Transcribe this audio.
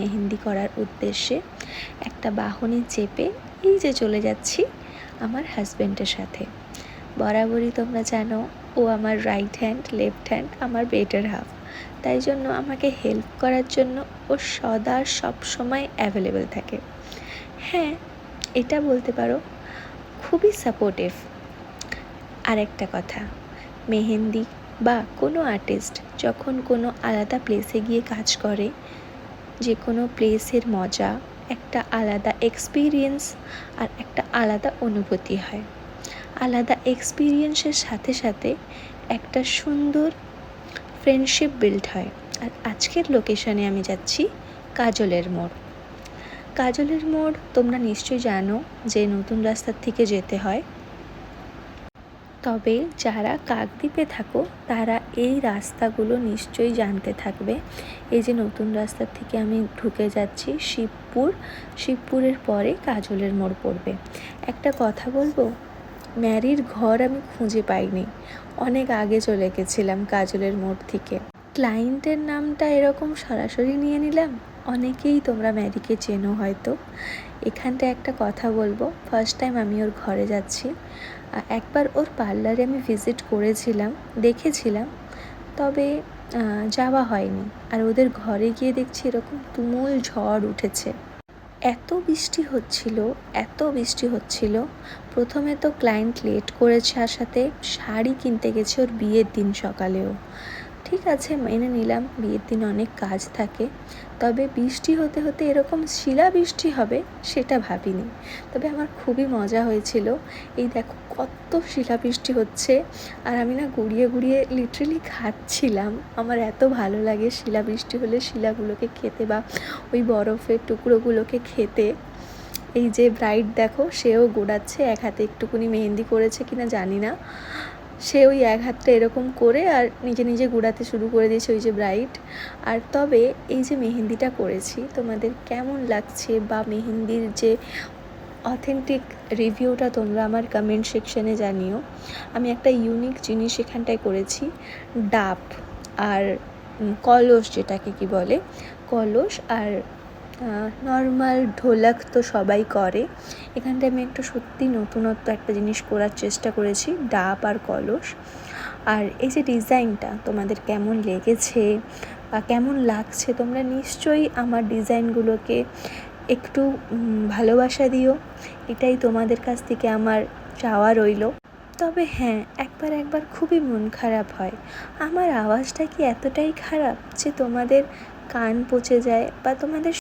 মেহেন্দি করার উদ্দেশ্যে একটা বাহনে চেপে এই যে চলে যাচ্ছি আমার হাজব্যান্ডের সাথে। বরাবরই তোমরা জানো ও আমার রাইট হ্যান্ড, লেফট হ্যান্ড, আমার বেটার হাফ। তাই জন্য আমাকে হেল্প করার জন্য ও সদা সবসময় অ্যাভেলেবেল থাকে। হ্যাঁ, এটা বলতে পারো খুবই সাপোর্টিভ। আর একটা কথা, মেহেন্দি বা কোনো আর্টিস্ট যখন কোনো আলাদা প্লেসে গিয়ে কাজ করে, যে কোনো প্লেসের মজা একটা আলাদা এক্সপিরিয়েন্স আর একটা আলাদা অনুভূতি হয়। আলাদা এক্সপিরিয়েন্সের সাথে সাথে একটা সুন্দর ফ্রেন্ডশিপ বিল্ড হয়। আর আজকের লোকেশনে আমি যাচ্ছি কাজলের মোড়। কাজলের মোড় তোমরা নিশ্চয়ই জানো যে নতুন রাস্তার থেকে যেতে হয়। তবে যারা কাকদ্বীপে থাকো তারা এই রাস্তাগুলো নিশ্চয়ই জানতে থাকবে। এই যে নতুন রাস্তার থেকে আমি ঢুকে যাচ্ছি শিবপুরের পরে কাজলের মোড় পড়বে। একটা কথা বলবো, ম্যারির ঘর আমি খুঁজে পাইনি, অনেক আগে চলে গেছিলাম কাজলের মোড় থেকে। ক্লায়েন্টের নামটা এরকম সরাসরি নিয়ে নিলাম। অনেকেই তোমরা ম্যারিকে চেনো হয়তো। এখানটা একটা কথা বলবো, ফার্স্ট টাইম আমি ওর ঘরে যাচ্ছি। একবার ওর পার্লারে আমি ভিজিট করেছিলাম, দেখেছিলাম, তবে যাওয়া হয়নি। আর ওদের ঘরে গিয়ে দেখছি এরকম তুমুল ঝড় উঠেছে। এত বৃষ্টি হচ্ছিল। প্রথমে তো ক্লায়েন্ট লেট করেছে আসাতে, শাড়ি কিনতে গেছে ওর বিয়ের দিন সকালেও। ঠিক আছে, মেনে নিলাম বিয়ের দিন অনেক কাজ থাকে, তবে বৃষ্টি হতে হতে এরকম শিলাবৃষ্টি হবে সেটা ভাবিনি। তবে আমার খুবই মজা হয়েছিল। এই দেখো কত শিলাবৃষ্টি হচ্ছে, আর আমি না গুড়িয়ে গুড়িয়ে লিটারেলি খাচ্ছিলাম। আমার এত ভালো লাগে শিলাবৃষ্টি হলে শিলাগুলোকে খেতে বা ওই বরফের টুকরোগুলোকে খেতে। এই যে ব্রাইড দেখো, সেও গোড়াচ্ছে, এক হাতে একটুকুনি মেহেন্দি করেছে কিনা জানি না, সে ওই এক হাতটা এরকম করে আর নিজে নিজে গুড়াতে শুরু করে দিয়েছে ওই যে ব্রাইড। আর তবে এই যে মেহেন্দিটা করেছি তোমাদের কেমন লাগছে বা মেহেন্দির যে অথেন্টিক রিভিউটা তোমরা আমার কমেন্ট সেকশানে জানিও। আমি একটা ইউনিক জিনিস এখানটায় করেছি, ডাব আর কলস, যেটাকে কি বলে, কলস আর নর্মাল ঢোলক তো সবাই করে। এখানটায় আমি একটা সত্যি নতুনত্ব একটা জিনিস করার চেষ্টা করেছি, ডাব আর কলস। আর এই যে ডিজাইনটা তোমাদের কেমন লেগেছে বা কেমন লাগছে, তোমরা নিশ্চয়ই আমার ডিজাইনগুলোকে একটু ভালোবাসা দিও, এটাই তোমাদের কাছ থেকে আমার চাওয়া রইল। তবে হ্যাঁ, একবার খুবই মন খারাপ হয়। আমার আওয়াজটা কি এতটাই খারাপ যে তোমাদের কান পচে যায় বা তোমাদের